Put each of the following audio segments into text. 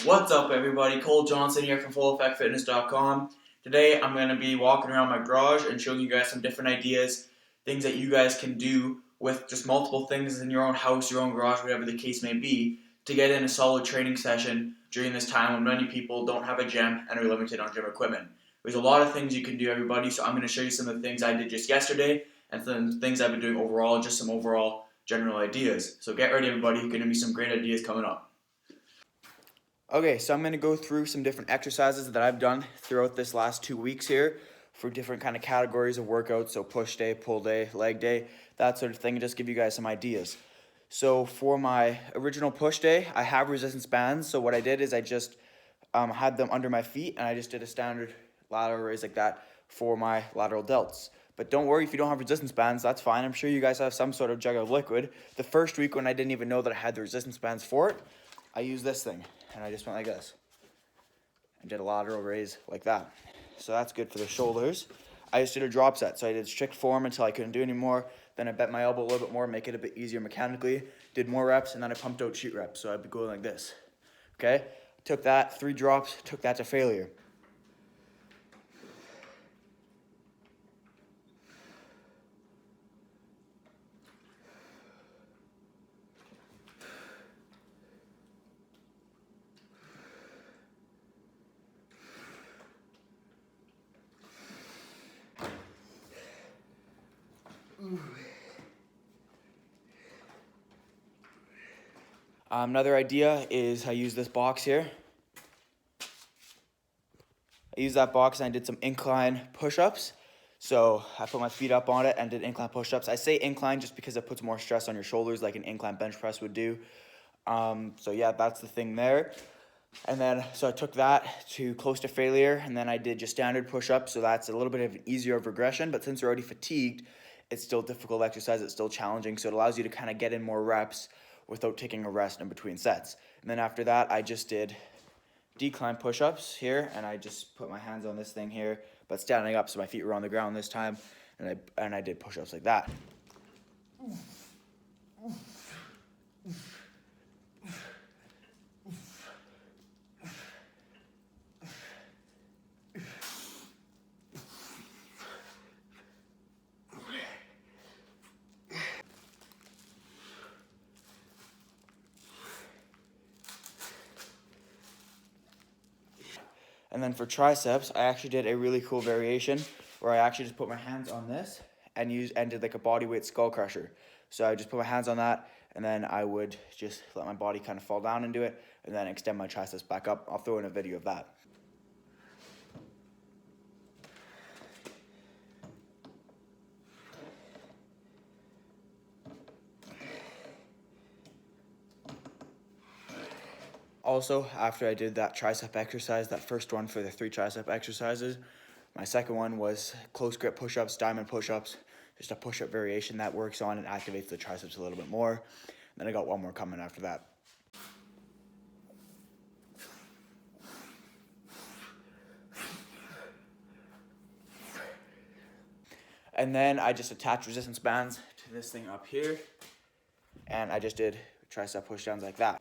What's up, everybody? Cole Johnson here from FullEffectFitness.com. Today I'm going to be walking around my garage and showing you guys some different ideas, things that you guys can do with just multiple things in your own house, your own garage, whatever the case may be, to get in a solid training session during this time when many people don't have a gym and are limited on gym equipment. There's a lot of things you can do, everybody, so I'm going to show you some of the things I did just yesterday and some things I've been doing overall, just some overall general ideas. So get ready, everybody. Going to be some great ideas coming up. Okay, so I'm going to go through some different exercises that I've done throughout this last 2 weeks here for different kind of categories of workouts, so push day, pull day, leg day, that sort of thing, and just give you guys some ideas. So for my original push day, I have resistance bands, so what I did is I just had them under my feet, and I just did a standard lateral raise like that for my lateral delts. But don't worry if you don't have resistance bands, that's fine. I'm sure you guys have some sort of jug of liquid. The first week when I didn't even know that I had the resistance bands for it, I used this thing, and I just went like this and did a lateral raise like that. So that's good for the shoulders. I just did a drop set, so I did strict form until I couldn't do anymore. Then I bent my elbow a little bit more, make it a bit easier mechanically. Did more reps, and then I pumped out sheet reps, so I'd be going like this. Okay? Took that, 3 drops, took that to failure. Another idea is I use this box here. I used that box and I did some incline push-ups. So I put my feet up on it and did incline push-ups. I say incline just because it puts more stress on your shoulders like an incline bench press would do. So yeah, that's the thing there. And then, so I took that to close to failure, and then I did just standard push-ups, so that's a little bit of an easier regression, but since you're already fatigued, it's still difficult exercise, it's still challenging, so it allows you to kind of get in more reps without taking a rest in between sets. And then after that, I just did decline push-ups here, and I just put my hands on this thing here, but standing up so my feet were on the ground this time, and I did push-ups like that. And then for triceps, I actually did a really cool variation where I actually just put my hands on this and did like a body weight skull crusher. So I just put my hands on that, and then I would just let my body kind of fall down into it, and then extend my triceps back up. I'll throw in a video of that. Also, after I did that tricep exercise, that first one for the 3 tricep exercises, my second one was close grip push-ups, diamond push-ups, just a push-up variation that works on and activates the triceps a little bit more. And then I got one more coming after that. And then I just attached resistance bands to this thing up here, and I just did tricep pushdowns like that.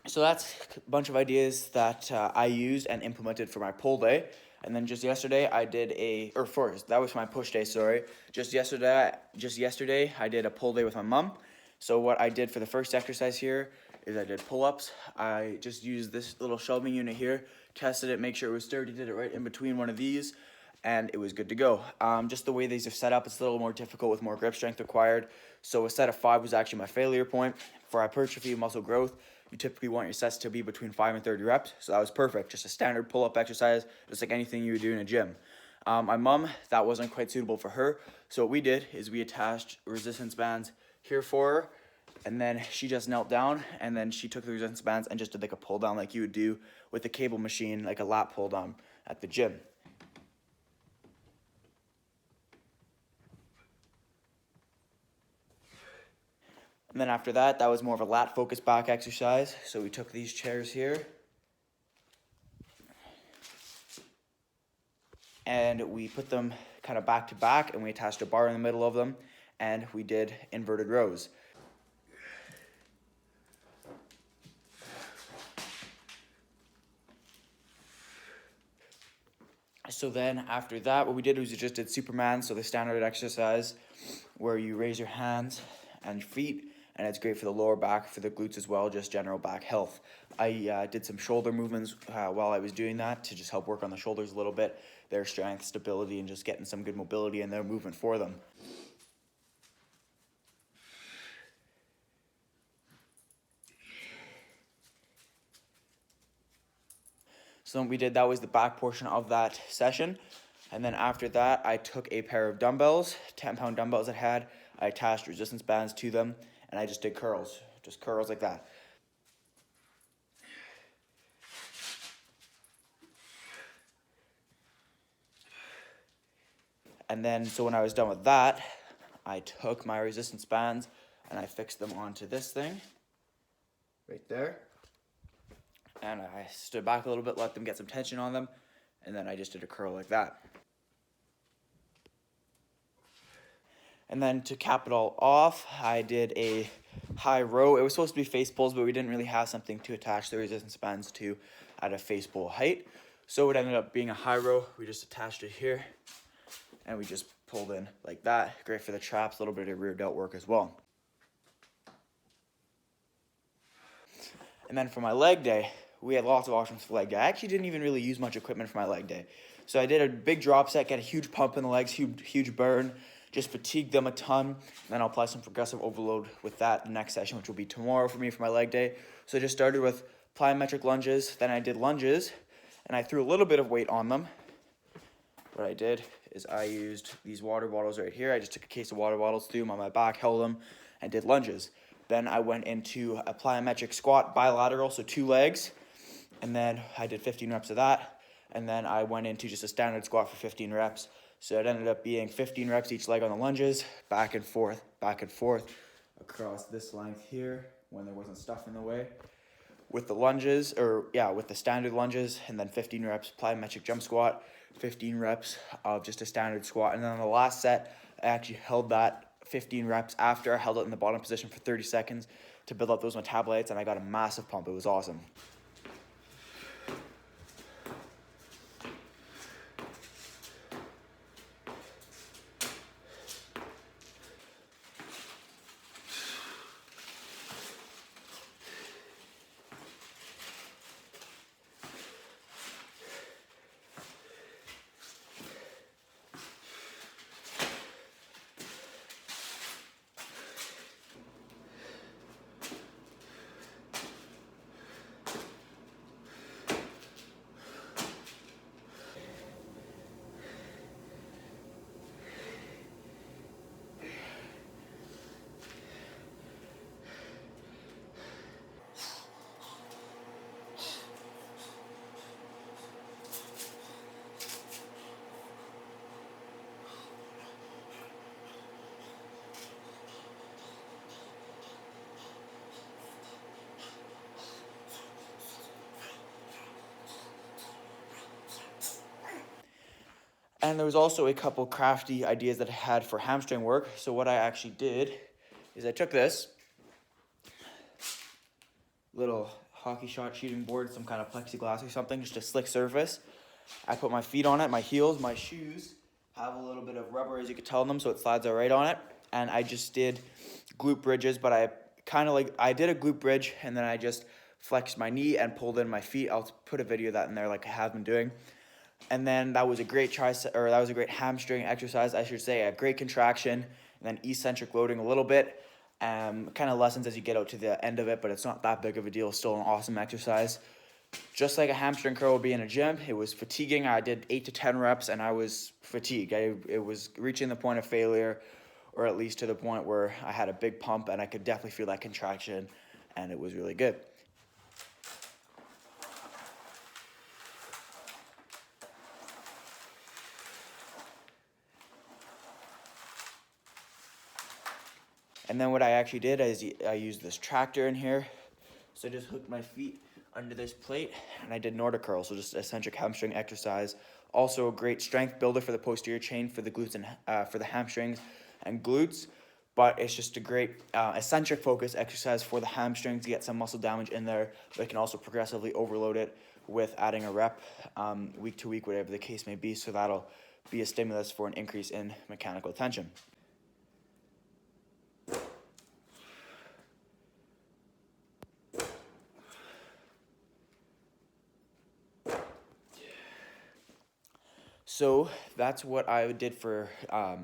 So that's a bunch of ideas that I used and implemented for my pull day. And then just yesterday I did that was my push day, sorry. Just yesterday I did a pull day with my mom. So what I did for the first exercise here is I did pull-ups. I just used this little shelving unit here, tested it, make sure it was sturdy, did it right in between one of these, and it was good to go. Just the way these are set up, it's a little more difficult with more grip strength required. So a set of 5 was actually my failure point. For hypertrophy and muscle growth, you typically want your sets to be between 5 and 30 reps, so that was perfect. Just a standard pull-up exercise, just like anything you would do in a gym. My mom, that wasn't quite suitable for her, so what we did is we attached resistance bands here for her, and then she just knelt down, and then she took the resistance bands and just did like a pull down like you would do with a cable machine, like a lat pull down at the gym. And then after that, that was more of a lat focused back exercise. So we took these chairs here, and then we put them kind of back to back, and we attached a bar in the middle of them, and we did inverted rows. So then after that, what we did was we just did Superman, so the standard exercise where you raise your hands and feet, and it's great for the lower back, for the glutes as well, just general back health. I did some shoulder movements while I was doing that to just help work on the shoulders a little bit, their strength, stability, and just getting some good mobility in their movement for them. So we did, that was the back portion of that session. And then after that, I took a pair of dumbbells, 10-pound dumbbells I had. I attached resistance bands to them, and I just did curls, just curls like that. And then, so when I was done with that, I took my resistance bands and I fixed them onto this thing, right there. And I stood back a little bit, let them get some tension on them, and then I just did a curl like that. And then to cap it all off, I did a high row. It was supposed to be face pulls, but we didn't really have something to attach the resistance bands to at a face pull height. So it ended up being a high row. We just attached it here, and we just pulled in like that. Great for the traps, a little bit of rear delt work as well. And then for my leg day, we had lots of options for leg day. I actually didn't even really use much equipment for my leg day. So I did a big drop set, get a huge pump in the legs, huge burn, just fatigue them a ton. And then I'll apply some progressive overload with that the next session, which will be tomorrow for me for my leg day. So I just started with plyometric lunges, then I did lunges, and I threw a little bit of weight on them. What I did is I used these water bottles right here. I just took a case of water bottles, threw them on my back, held them, and did lunges. Then I went into a plyometric squat bilateral, so 2 legs, and then I did 15 reps of that. And then I went into just a standard squat for 15 reps. So it ended up being 15 reps each leg on the lunges, back and forth across this length here when there wasn't stuff in the way. With the lunges, with the standard lunges, and then 15 reps plyometric jump squat, 15 reps of just a standard squat. And then on the last set, I actually held that 15 reps after. I held it in the bottom position for 30 seconds to build up those metabolites, and I got a massive pump. It was awesome. And there was also a couple crafty ideas that I had for hamstring work. So what I actually did is I took this little hockey shot shooting board, some kind of plexiglass or something, just a slick surface. I put my feet on it, my heels, my shoes have a little bit of rubber, as you could tell them, so it slides out right on it. And I just did glute bridges, but I did a glute bridge, and then I just flexed my knee and pulled in my feet. I'll put a video of that in there like I have been doing. And then that was a great hamstring exercise, I should say. A great contraction, and then eccentric loading a little bit. Kind of lessens as you get out to the end of it, but it's not that big of a deal. Still an awesome exercise. Just like a hamstring curl would be in a gym, it was fatiguing. I did 8 to 10 reps, and I was fatigued. It was reaching the point of failure, or at least to the point where I had a big pump, and I could definitely feel that contraction, and it was really good. And then what I actually did is I used this tractor in here. So I just hooked my feet under this plate, and I did Nordic curl, so just eccentric hamstring exercise Also a great strength builder for the posterior chain for the glutes and for the hamstrings and glutes. But it's just a great eccentric focus exercise for the hamstrings to get some muscle damage in there, but it can also progressively overload it with adding a rep week to week, whatever the case may be. So that'll be a stimulus for an increase in mechanical tension. So that's what I did for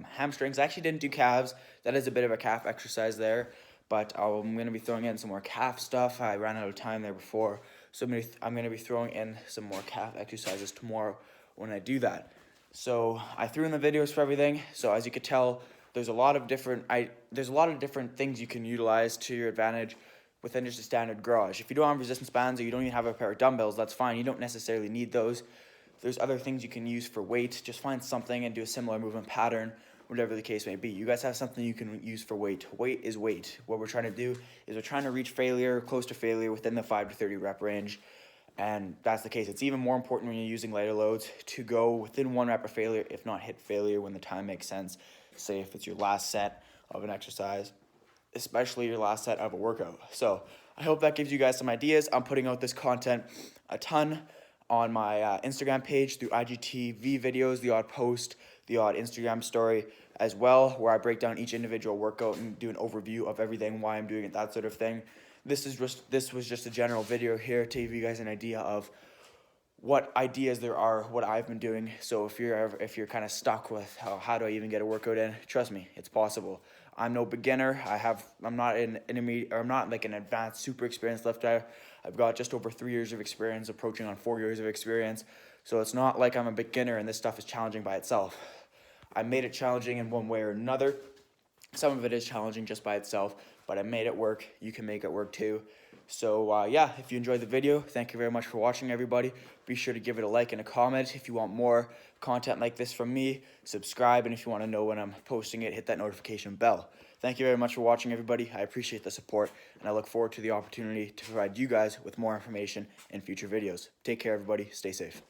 hamstrings. I actually didn't do calves. That is a bit of a calf exercise there, but I'm going to be throwing in some more calf stuff. I ran out of time there before, so I'm going to be throwing in some more calf exercises tomorrow when I do that. So I threw in the videos for everything. So as you could tell, there's a lot of different things you can utilize to your advantage within just a standard garage. If you don't have resistance bands or you don't even have a pair of dumbbells, that's fine. You don't necessarily need those. There's other things you can use for weight. Just find something and do a similar movement pattern, whatever the case may be. You guys have something you can use for weight. Weight is weight. What we're trying to do is we're trying to reach failure, close to failure, within the 5 to 30 rep range. And that's the case. It's even more important when you're using lighter loads to go within 1 rep of failure, if not hit failure when the time makes sense. Say if it's your last set of an exercise, especially your last set of a workout. So I hope that gives you guys some ideas. I'm putting out this content a ton on my Instagram page through IGTV videos, the odd post, the odd Instagram story as well, where I break down each individual workout and do an overview of everything, why I'm doing it, that sort of thing. This was just a general video here to give you guys an idea of what ideas there are, what I've been doing. So if you're kind of stuck with how do I even get a workout in, trust me, it's possible. I'm no beginner. I'm not an intermediate, or I'm not like an advanced, super experienced lifter. I've got just over 3 years of experience, approaching on 4 years of experience. So it's not like I'm a beginner and this stuff is challenging by itself. I made it challenging in one way or another. Some of it is challenging just by itself, but I made it work. You can make it work too. So yeah, if you enjoyed the video, thank you very much for watching, everybody. Be sure to give it a like and a comment. If you want more content like this from me, subscribe, and if you want to know when I'm posting it, hit that notification bell. Thank you very much for watching, everybody. I appreciate the support, and I look forward to the opportunity to provide you guys with more information in future videos. Take care, everybody. Stay safe.